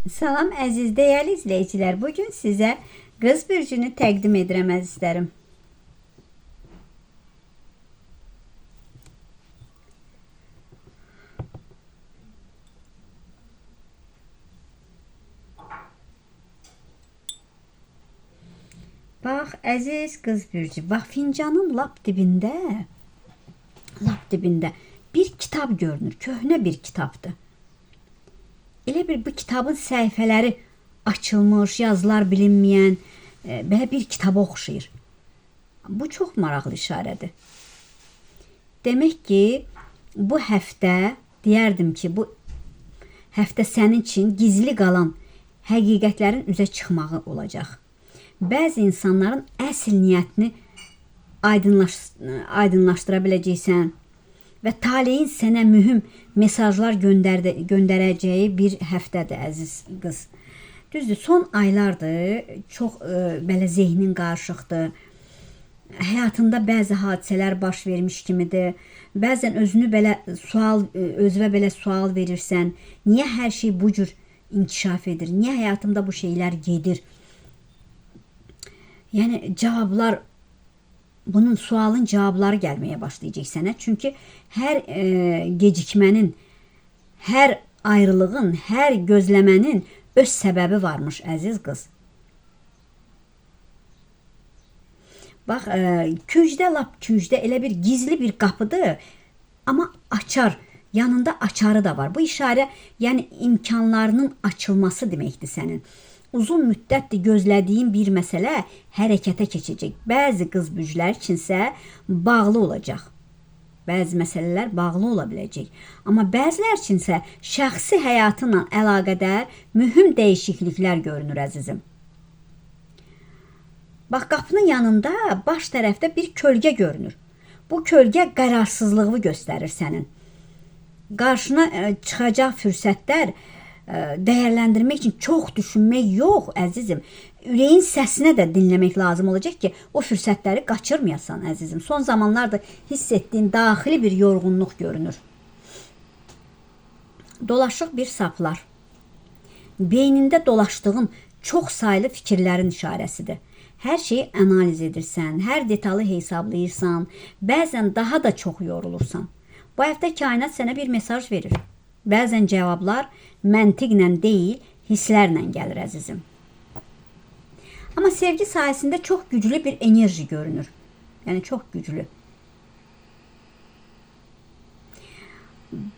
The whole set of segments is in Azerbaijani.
Salam əziz dəyərli izləyicilər. Bugün sizə qız bürcünü təqdim edirəm əzizlərim. Bax əziz qız bürcü, bax fincanın lap dibində bir kitab görünür. Köhnə bir kitabdır. Elə bir bu kitabın səhifələri açılmış, yazılar bilinməyən belə bir kitaba oxşayır. Bu çox maraqlı işarədir. Demək ki, bu həftə deyərdim ki, bu həftə sənin üçün gizli qalan həqiqətlərin üzə çıxmağı olacaq. Bəzi insanların əsl niyyətini aydınlaşdıra biləcəksən və taleyin sənə mühüm mesajlar göndərəcəyi bir həftədir əziz qız. Düzdür, son aylardır, çox belə zehnin qarışıqdır. Həyatında bəzi hadisələr baş vermiş kimidir. Bəzən özünə belə sual verirsən. Niyə hər şey bu cür inkişaf edir? Niyə həyatımda bu şeylər gedir? Yəni cavablar, bunun sualın cavabları gəlməyə başlayacaq sənə. Çünki hər gecikmənin, hər ayrılığın, hər gözləmənin öz səbəbi varmış əziz qız. Bax, lap küncdə elə bir gizli bir qapıdır, amma açar, yanında açarı da var. Bu işarə, yəni imkanlarının açılması deməkdir sənin. Uzun müddətdir gözlədiyin bir məsələ hərəkətə keçəcək. Bəzi qız bürclər üçünsə bağlı olacaq. Bəzi məsələlər bağlı ola biləcək. Amma bəzilər üçünsə şəxsi həyatınla əlaqədar mühüm dəyişikliklər görünür əzizim. Bax, qapının yanında baş tərəfdə bir kölgə görünür. Bu kölgə qərarsızlığı göstərir sənin. Qarşına çıxacaq fürsətlər dəyərləndirmək üçün çox düşünmək yox əzizim. Ürəyin səsinə də dinləmək lazım olacaq ki, o fürsətləri qaçırmayasan əzizim. Son zamanlarda hiss etdiyin daxili bir yorğunluq görünür. Dolaşıq bir saplar. Beynində dolaşdığın çox saylı fikirlərin işarəsidir. Hər şeyi analiz edirsən, hər detalı hesablayırsan, bəzən daha da çox yorulursan. Bu həftə kainat sənə bir mesaj verir. Bəzən cavablar məntiqlə deyil, hisslərlə gəlir əzizim. Amma sevgi sayəsində çox güclü bir enerji görünür. Yəni çox güclü.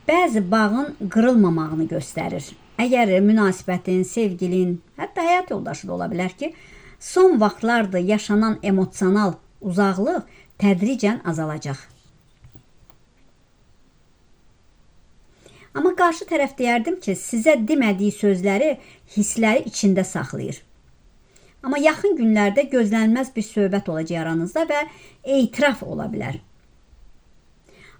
Bəzi bağın qırılmamağını göstərir. Əgər münasibətin, sevgilin, hətta həyat yoldaşı da ola bilər ki, son vaxtlarda yaşanan emosional uzaqlıq tədricən azalacaq. Amma qarşı tərəf deyərdim ki, sizə demədiyi sözləri, hissləri içində saxlayır. Amma yaxın günlərdə gözlənilməz bir söhbət olacaq aranızda və etiraf ola bilər.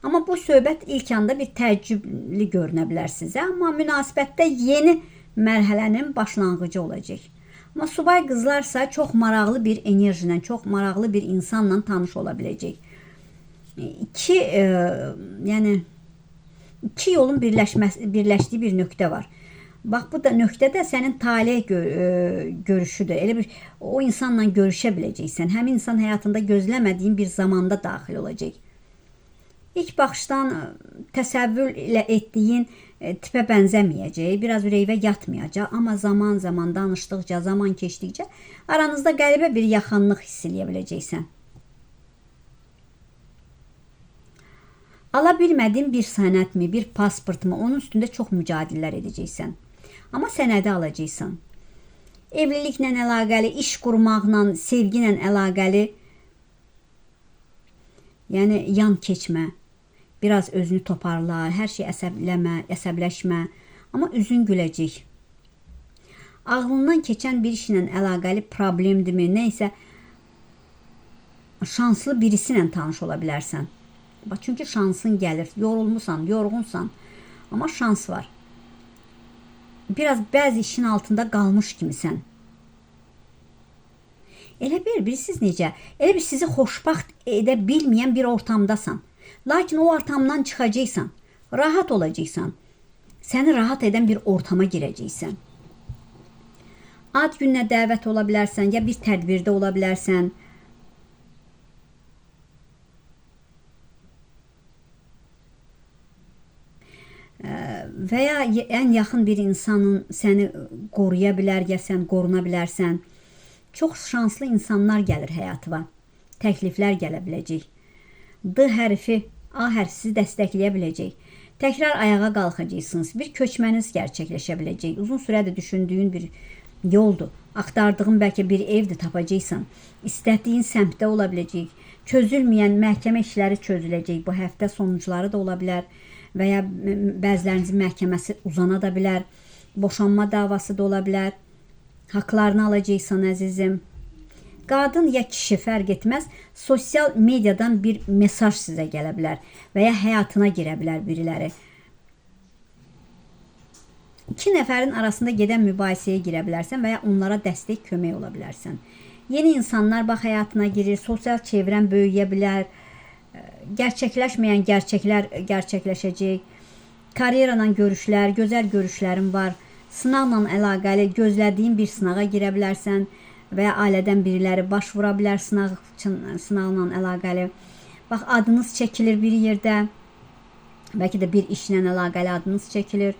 Amma bu söhbət ilk anda bir təəccüblü görünə bilər sizə, amma münasibətdə yeni mərhələnin başlanğıcı olacaq. Amma subay qızlarsa çox maraqlı bir enerjilə, çox maraqlı bir insanla tanış ola biləcək. İki yolun birləşdiyi bir nöqtə var. Bax, bu da nöqtədə sənin talih görüşüdür. Elə bir o insanla görüşə biləcəksən. Həmin insan həyatında gözləmədiyin bir zamanda daxil olacaq. İlk baxışdan təsəvvür etdiyin tipə bənzəməyəcək, biraz ürəyivə yatmayacaq, amma zaman danışdıqca, zaman keçdikcə aranızda qəribə bir yaxınlıq hiss edə biləcəksən. Ala bilmədiyin bir sənədmi, bir pasportmu, onun üstündə çox mücadilələr edəcəksən. Amma sənədi alacaqsan. Evliliklə əlaqəli, iş qurmaqla, sevgi ilə əlaqəli, yəni yan keçmə, biraz özünü toparla, hər şey əsəbləşmə, amma üzün güləcək. Ağlından keçən bir işlə əlaqəli problemdirmi, neysə şanslı birisilə tanış ola bilərsən. Bax, çünki şansın gəlir, yorulmusan, yorğunsan, amma şans var. Biraz bəzi işin altında qalmış kimisən. Elə bilirsiniz necə? Elə bir sizi xoşbaxt edə bilməyən bir ortamdasan. Lakin o ortamdan çıxacaqsan, rahat olacaqsan. Səni rahat edən bir ortama girəcəksən. Ad gününə dəvət ola bilərsən, ya bir tədbirdə ola bilərsən. Və ya ən yaxın bir insanın səni qoruya bilər, ya sən qoruna bilərsən. Çox şanslı insanlar gəlir həyatına. Təkliflər gələ biləcək. D hərfi, A hərfi sizi dəstəkləyə biləcək. Təkrar ayağa qalxacaqsınız. Bir köçməniz gerçəkləşə biləcək. Uzun sürədir düşündüyün bir yoldur. Axtardığın bəlkə bir evdir, tapacaqsan. İstədiyin səmtdə ola biləcək. Çözülməyən məhkəmə işləri çözüləcək. Bu həftə sonuçları da ola bilər. Və ya bəzilərinizin məhkəməsi uzana da bilər. Boşanma davası da ola bilər. Haqlarını alacaqsan əzizim. Qadın ya kişi fərq etməz, sosial mediadan bir mesaj sizə gələ bilər və ya həyatına girə bilər biriləri. İki nəfərin arasında gedən mübahisəyə girə bilərsən və ya onlara dəstək, kömək ola bilərsən. Yeni insanlar bax həyatına girir, sosial çevrən böyüyə bilər, gerçəkləşməyən gerçəklər gerçəkləşəcək. Karyeradan görüşlər, gözəl görüşlərin var. Sınaqla əlaqəli gözlədiyin bir sınağa girə bilərsən və ya ailədən biriləri baş vura bilər sınaqla əlaqəli. Bax, adınız çəkilir bir yerdə, bəlkə də bir işlə əlaqəli adınız çəkilir.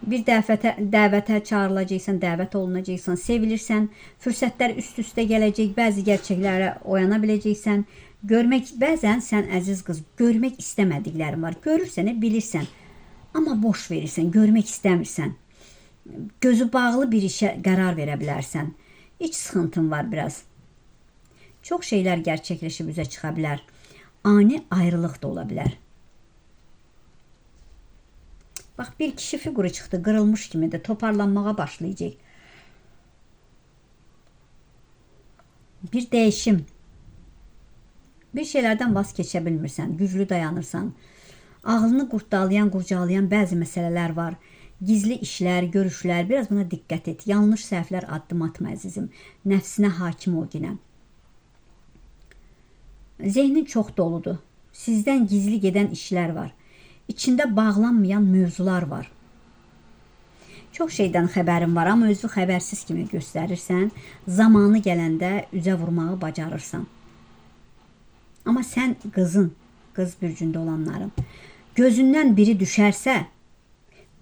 Bir dəvətə çağrılacaqsan, dəvət olunacaqsan, sevilirsən, fürsətlər üst-üstə gələcək, bəzi gerçəklərə oyana biləcəksən. Görmək, bəzən sən əziz qız, görmək istəmədiklərin var. Görürsən, bilirsən, amma boş verirsən, görmək istəmirsən. Gözü bağlı bir işə qərar verə bilərsən. İç sıxıntın var biraz. Çox şeylər gerçəkləşib üzə çıxa bilər. Ani ayrılıq da ola bilər. Bax, bir kişi fiquru çıxdı, qırılmış kimi də toparlanmağa başlayacaq. Bir dəyişim. Bir şeylərdən vaz keçə bilmirsən, güclü dayanırsan. Ağlını qurcalayan bəzi məsələlər var. Gizli işlər, görüşlər, biraz buna diqqət et. Yanlış səhvlər addım atma əzizim. Nəfsinə hakim ol yenə. Zehnin çox doludur. Sizdən gizli gedən işlər var. İçində bağlanmayan mövzular var. Çox şeydən xəbərin var, amma özü xəbərsiz kimi göstərirsən. Zamanı gələndə üzə vurmağı bacarırsan. Amma sən qızın, qız bürcündə olanların gözündən biri düşərsə,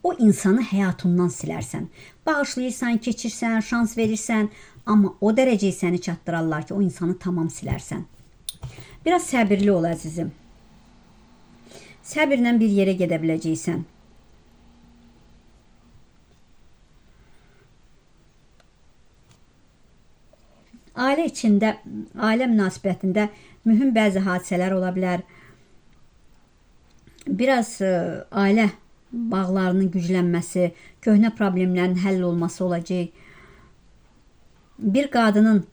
o insanı həyatından silərsən. Bağışlayırsan, keçirsən, şans verirsən, amma o dərəcəyə səni çatdırarlar ki, o insanı tamam silərsən. Biraz səbirli ol əzizim. Səbirlə bir yerə gedə biləcəksən. Ailə içində, ailə münasibətində mühüm bəzi hadisələr ola bilər. Biraz ailə bağlarının güclənməsi, köhnə problemlərin həll olması olacaq. Bir qadının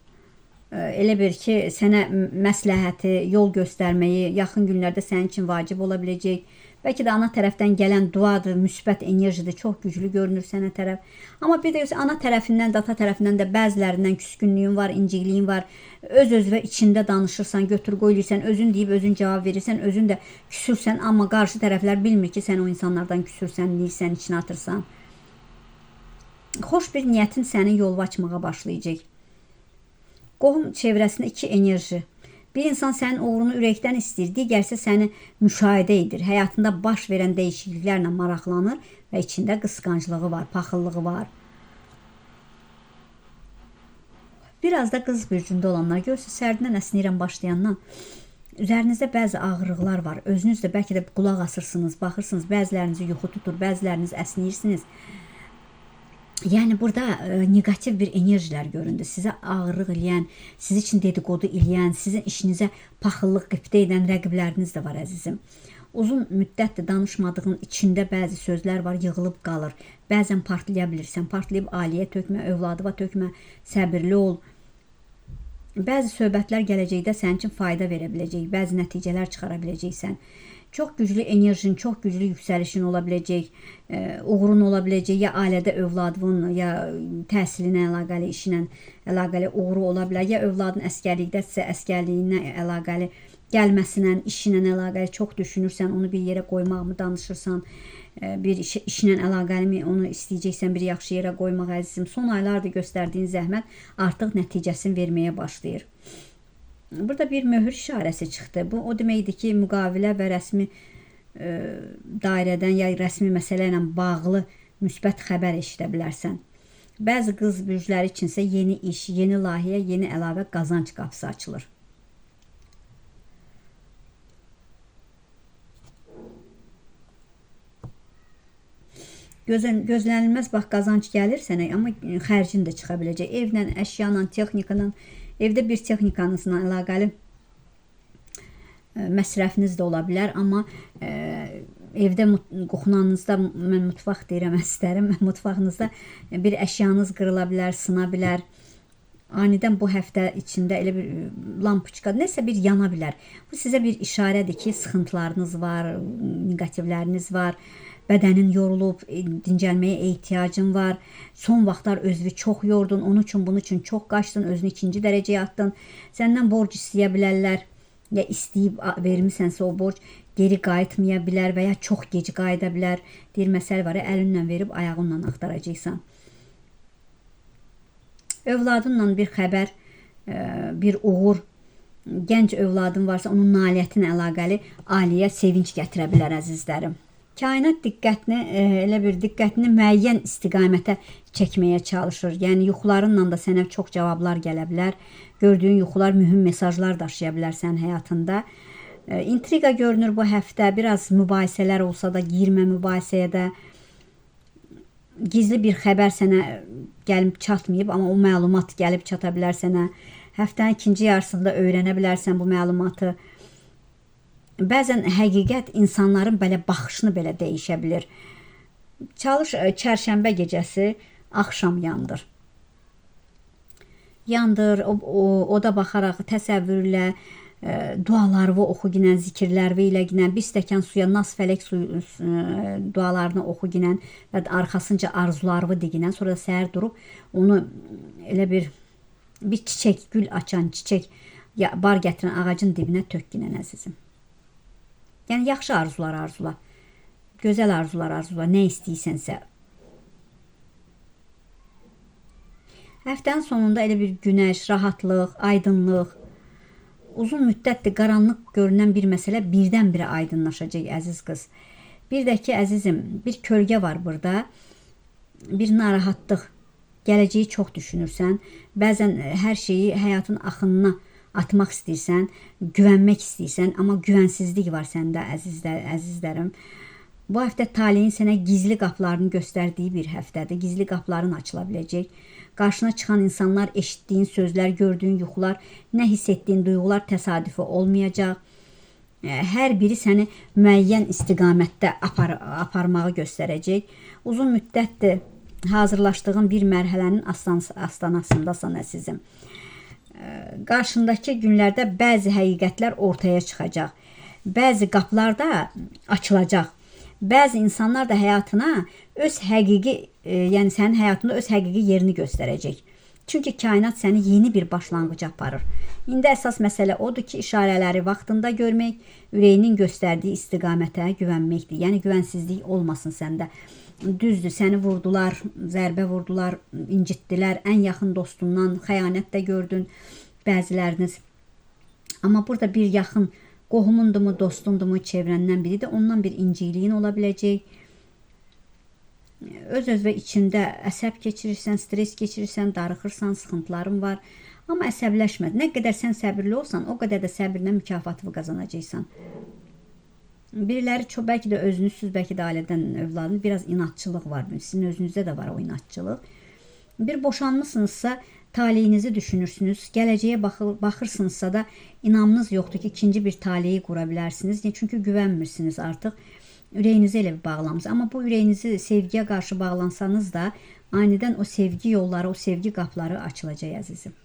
elə bir ki, sənə məsləhəti, yol göstərməyi yaxın günlərdə sənin üçün vacib ola biləcək. Bəlkə də ana tərəfdən gələn duadır, müsbət enerjidir, çox güclü görünür sənə tərəf. Amma bir də ana tərəfindən də, ata tərəfindən də bəzilərindən küskünlüyün var, incikliyin var. Öz-özünə içində danışırsan, götür qoy edirsən, özün deyib, özün cavab verirsən, özün də küsürsən, amma qarşı tərəflər bilmir ki, sən o insanlardan küsürsən, deyirsən, içinə atırsan. Xoş bir niyyətin səni yol açmağa başlayacaq. Qohum çevrəsində iki enerji. Bir insan sənin uğrunu ürəkdən istəyir, digərsə səni müşahidə edir. Həyatında baş verən dəyişikliklərlə maraqlanır və içində qısqanclığı var, paxıllığı var. Biraz da qız bürcündə olanlar, görürsünüz, sərdindən əsnirən başlayandan üzərinizdə bəzi ağrıqlar var. Özünüz də bəlkə də qulaq asırsınız, baxırsınız, bəzilərinizi yuxu tutur, bəziləriniz əsniyirsiniz. Yəni burada negativ bir enerjilər göründü. Sizə ağırlıq eləyən, siz üçün dedikodu eləyən, sizin işinizə paxıllıq qibtə edən rəqibləriniz də var əzizim. Uzun müddətdir danışmadığın içində bəzi sözlər var, yığılıb qalır. Bəzən partlaya bilirsən, partlayıb ailəyə tökmə, övladıva tökmə, səbirli ol. Bəzi söhbətlər gələcəkdə sənin üçün fayda verə biləcək, bəzi nəticələr çıxara biləcəksən. Çox güclü enerjin, çox güclü yüksəlişin ola biləcək, uğurun ola biləcək, ya ailədə övladın, ya təhsilinə əlaqəli, işinə əlaqəli uğuru ola bilər, ya övladın əskərlikdəsə əskərliyinə əlaqəli gəlməsindən, işinlə əlaqəli çox düşünürsən, onu bir yerə qoymağımı danışırsan, bir işinlə əlaqəli onu istəyəcəksən bir yaxşı yerə qoymaq əzizim. Son aylarda göstərdiyin zəhmət artıq nəticəsini verməyə başlayır. Burada bir möhür işarəsi çıxdı. Bu o deməkdir ki, müqavilə və rəsmi dairədən ya rəsmi məsələ ilə bağlı müsbət xəbər eşidə bilərsən. Bəzi qız bürcləri üçünsə yeni iş, yeni layihə, yeni əlavə qazanc qapısı açılır. Gözlənilməz bax qazanc gəlir sənə, amma xərcin də çıxa biləcək. Evlə, əşyanla, texnikadan, evdə bir texnikanızla əlaqəli məsrəfiniz də ola bilər, amma evdə qoxunanızda, mən mutfaq deyirəm əzizlərim, mutfağınızda bir əşyanız qırıla bilər, sına bilər. Anidən bu həftə içində elə bir lampoçka, nəsə bir yana bilər. Bu sizə bir işarədir ki, sıxıntılarınız var, negativləriniz var. Bədənin yorulub, dincəlməyə ehtiyacın var. Son vaxtlar özünü çox yordun, onun üçün, bunun üçün çox qaçdın, özünü ikinci dərəcəyə atdın. Səndən borc istəyə bilərlər. Ya istəyib vermisənsə o borc geri qayıtmaya bilər və ya çox gec qayıda bilər. Deyir, məsələ var, əlinlə verib ayağınla axtaracaqsan. Övladınla bir xəbər, bir uğur, gənc övladın varsa onun nailiyyətinə əlaqəli ailəyə sevinç gətirə bilər əzizlərim. Kainat diqqətini müəyyən istiqamətə çəkməyə çalışır. Yəni yuxularınla da sənə çox cavablar gələ bilər. Gördüyün yuxular mühüm mesajlar daşıya bilər sənin həyatında. İntriqa görünür bu həftə. Biraz mübahisələr olsa da girmə mübahisəyə də. Gizli bir xəbər sənə gəlib çatmayıb, amma o məlumat gəlib çata bilər sənə. Həftənin ikinci yarısında öyrənə bilərsən bu məlumatı. Bəzən həqiqət insanların belə baxışını belə dəyişə bilir. Çalış çərşənbə gecəsi axşam yandır. Yandır, o da baxaraq təsəvvürlə, dualarını oxu ginən, zikirlərvi ilə ginən, bir stəkan suya nas fələk suyu dualarını oxu ginən və arxasınca arzularını diginən, sonra da səhər durub onu elə bir çiçək, gül açan çiçək, bar gətirən ağacın dibinə tök ginən əzizim. Yəni yaxşı arzular arzula, gözəl arzular arzula, nə istəyirsənsə. Həftənin sonunda elə bir günəş, rahatlıq, aydınlıq, uzun müddətdir qaranlıq görünən bir məsələ birdən-birə aydınlaşacaq əziz qız. Bir də ki əzizim, bir kölgə var burada, bir narahatlıq, gələcəyi çox düşünürsən, bəzən hər şeyi həyatın axınına atmaq istəyirsən, güvənmək istəyirsən, amma güvənsizlik var səndə əzizlərim. Bu həftə taleyin sənə gizli qapılarını göstərdiyi bir həftədir. Gizli qapıların açıla biləcək. Qarşına çıxan insanlar, eşitdiyin sözlər, gördüyün yuxular, nə hiss etdiyin duyğular təsadüfi olmayacaq. Hər biri səni müəyyən istiqamətdə aparmağı göstərəcək. Uzun müddətdir hazırlaşdığın bir mərhələnin astanasındasan əzizim. Qarşındakı günlərdə bəzi həqiqətlər ortaya çıxacaq. Bəzi qapılar da açılacaq. Bəzi insanlar da həyatına öz həqiqi, yəni sənin həyatında öz həqiqi yerini göstərəcək. Çünki kainat səni yeni bir başlanğıca aparır. İndi əsas məsələ odur ki, işarələri vaxtında görmək, ürəyinin göstərdiyi istiqamətə güvənməkdir. Yəni güvənsizlik olmasın səndə. Düzdür, səni vurdular, zərbə vurdular, incitdilər, ən yaxın dostundan xəyanət də gördün bəziləriniz. Amma burada bir yaxın qohumundumu, dostundumu, çevrəndən biridir, ondan bir inciliyin ola biləcək. Öz-özünə içində əsəb keçirirsən, stres keçirirsən, darıxırsan, sıxıntıların var. Amma əsəbləşmə. Nə qədər sən səbirli olsan, o qədər də səbirlə mükafatını qazanacaqsan. Biriləri çox, bəlkə də özünüzsüz, bəlkə də ailədən övladın biraz inatçılıq var. Sizin özünüzdə də var o inatçılıq. Bir boşanmısınızsa taleyinizi düşünürsünüz. Gələcəyə baxırsınızsa da inamınız yoxdur ki, ikinci bir taleyi qura bilərsiniz. Çünki güvənmirsiniz artıq. Ürəyinizi elə bir bağlamısınız. Amma bu ürəyinizi sevgiyə qarşı bağlansanız da anidən o sevgi yolları, o sevgi qapıları açılacaq əzizim.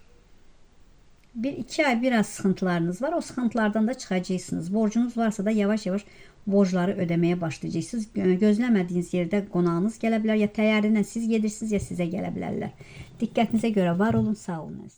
1-2 ay biraz sıxıntılarınız var. O sıxıntılardan da çıxacaqsınız. Borcunuz varsa da yavaş-yavaş borcları ödəməyə başlayacaqsınız. Gözləmədiyiniz yerdə qonağınız gələ bilər. Ya təyyarə ilə siz gedirsiniz, ya sizə gələ bilərlər. Diqqətinizə görə var olun, sağ olun.